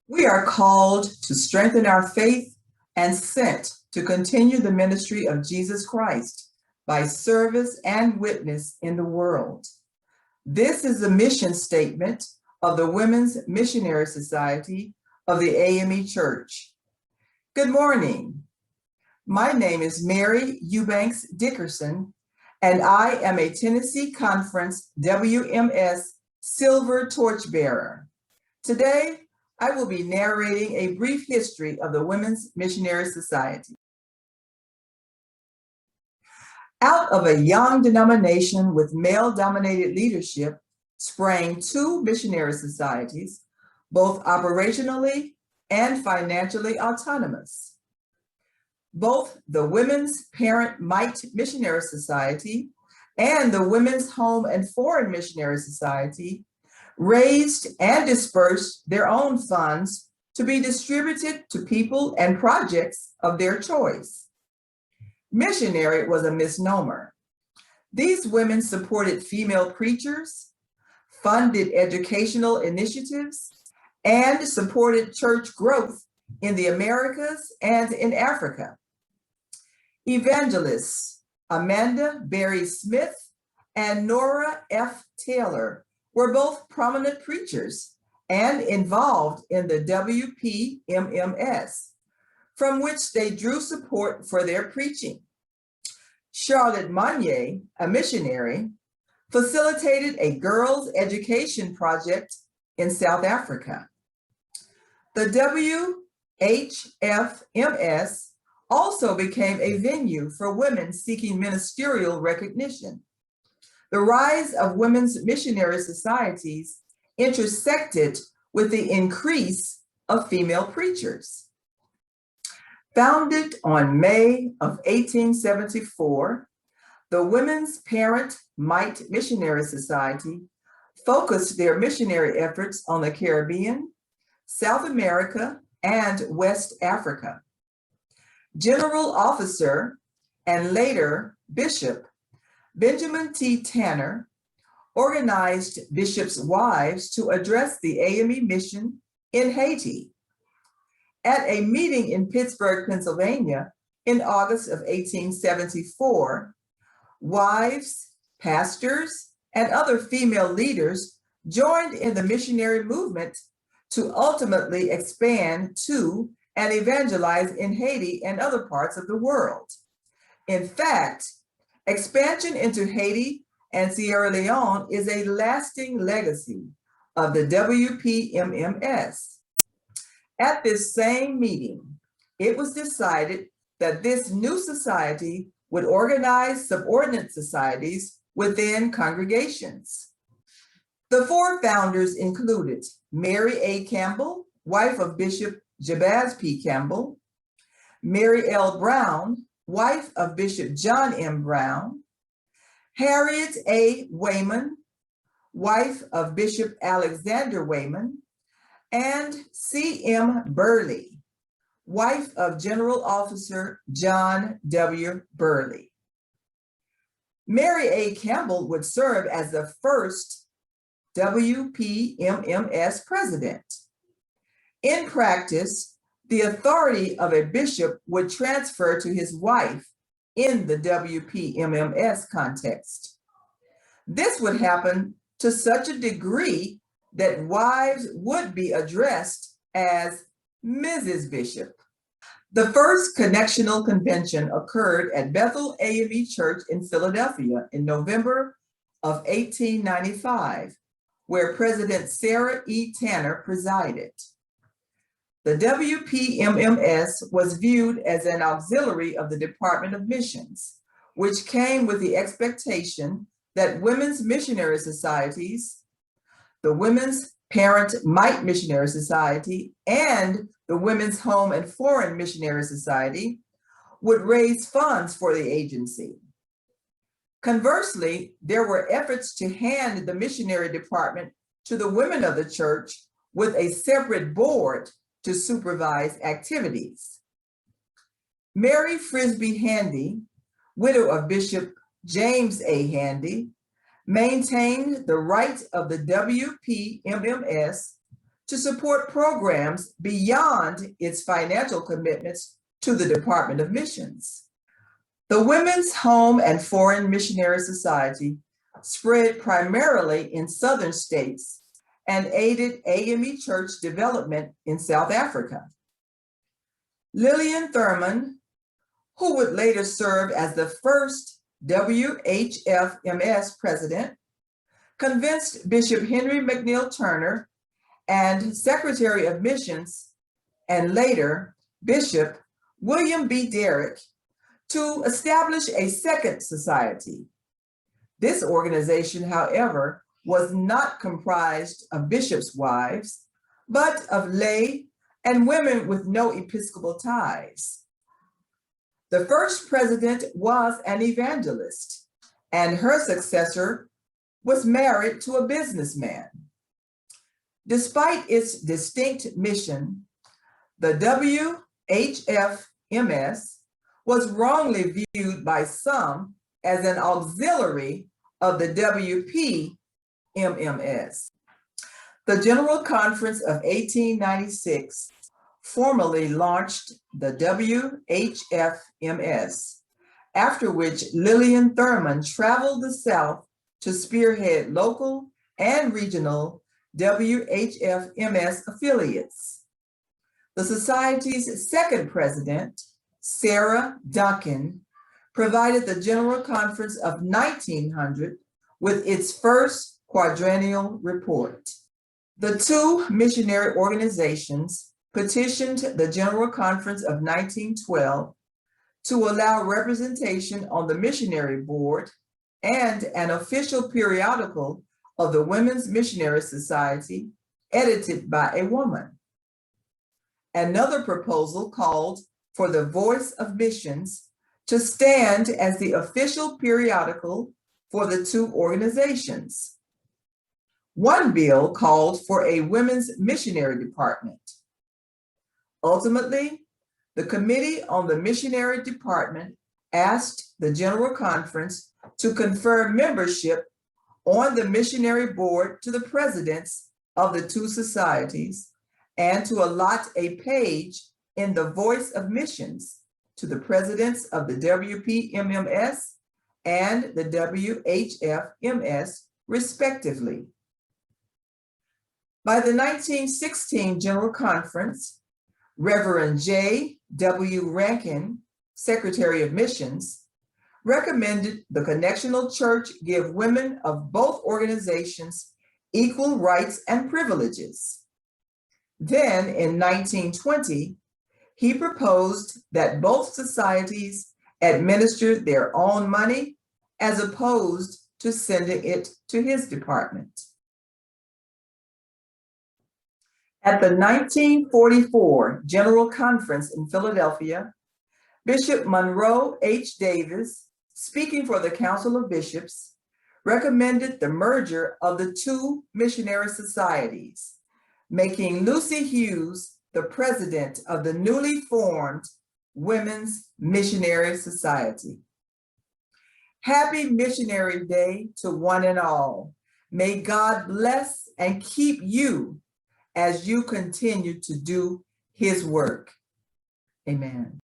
We are called to strengthen our faith and sent to continue the ministry of Jesus Christ by service and witness in the world. This is the mission statement of the Women's Missionary Society of the AME Church. Good morning. My name is Mary Eubanks Dickerson, and I am a Tennessee Conference WMS Silver Torchbearer. Today, I will be narrating a brief history of the Women's Missionary Society. Out of a young denomination with male-dominated leadership sprang two missionary societies, both operationally and financially autonomous. Both the Women's Parent Mite Missionary Society and the Women's Home and Foreign Missionary Society raised and dispersed their own funds to be distributed to people and projects of their choice. Missionary was a misnomer. These women supported female preachers, funded educational initiatives, and supported church growth in the Americas and in Africa. Evangelists Amanda Berry Smith and Nora F. Taylor were both prominent preachers and involved in the WPMS, from which they drew support for their preaching. Charlotte Monnier, a missionary, facilitated a girls' education project in South Africa. The WHFMS also became a venue for women seeking ministerial recognition. The rise of women's missionary societies intersected with the increase of female preachers. Founded on May of 1874, the Women's Parent Mite Missionary Society focused their missionary efforts on the Caribbean, South America, and West Africa. General Officer and later Bishop Benjamin T. Tanner organized bishops' wives to address the AME mission in Haiti. At a meeting in Pittsburgh, Pennsylvania, in August of 1874, wives, pastors, and other female leaders joined in the missionary movement to ultimately expand to and evangelize in Haiti and other parts of the world. In fact, expansion into Haiti and Sierra Leone is a lasting legacy of the WPMS. At this same meeting, it was decided that this new society would organize subordinate societies within congregations. The four founders included Mary A. Campbell, wife of Bishop Jabez P. Campbell, Mary L. Brown, wife of Bishop John M. Brown, Harriet A. Wayman, wife of Bishop Alexander Wayman, and C. M. Burley, wife of General Officer John W. Burley. Mary A. Campbell would serve as the first WPMS president. In practice, the authority of a bishop would transfer to his wife in the WPMS context. This would happen to such a degree that wives would be addressed as Mrs. Bishop. The first connectional convention occurred at Bethel AME Church in Philadelphia in November of 1895, where President Sarah E. Tanner presided. The WPMS was viewed as an auxiliary of the Department of Missions, which came with the expectation that women's missionary societies, the Women's Parent Mite Missionary Society, and the Women's Home and Foreign Missionary Society would raise funds for the agency. Conversely, there were efforts to hand the missionary department to the women of the church with a separate board to supervise activities. Mary Frisbee Handy, widow of Bishop James A. Handy, maintained the right of the WPMS to support programs beyond its financial commitments to the Department of Missions. The Women's Home and Foreign Missionary Society spread primarily in southern states and aided AME church development in South Africa. Lillian Thurman, who would later serve as the first WHFMS president, convinced Bishop Henry McNeil Turner and Secretary of Missions, and later Bishop William B. Derrick, to establish a second society. This organization, however, was not comprised of bishops' wives, but of lay and women with no Episcopal ties. The first president was an evangelist, and her successor was married to a businessman. Despite its distinct mission, the WHFMS was wrongly viewed by some as an auxiliary of the WPMS. The General Conference of 1896 formally launched the WHFMS, after which Lillian Thurman traveled the South to spearhead local and regional WHFMS affiliates. The Society's second president, Sarah Duncan, provided the General Conference of 1900 with its first quadrennial report. The two missionary organizations petitioned the General Conference of 1912 to allow representation on the missionary board and an official periodical of the Women's Missionary Society, edited by a woman. Another proposal called for the Voice of Missions to stand as the official periodical for the two organizations. One bill called for a women's missionary department. Ultimately, the Committee on the Missionary Department asked the General Conference to confer membership on the missionary board to the presidents of the two societies and to allot a page in the Voice of Missions to the presidents of the WPMS and the WHFMS, respectively. By the 1916 General Conference, Reverend J. W. Rankin, Secretary of Missions, recommended the Connectional Church give women of both organizations equal rights and privileges. Then, in 1920, he proposed that both societies administer their own money as opposed to sending it to his department. At the 1944 General Conference in Philadelphia, Bishop Monroe H. Davis, speaking for the Council of Bishops, recommended the merger of the two missionary societies, making Lucy Hughes the president of the newly formed Women's Missionary Society. Happy Missionary Day to one and all. May God bless and keep you as you continue to do His work. Amen.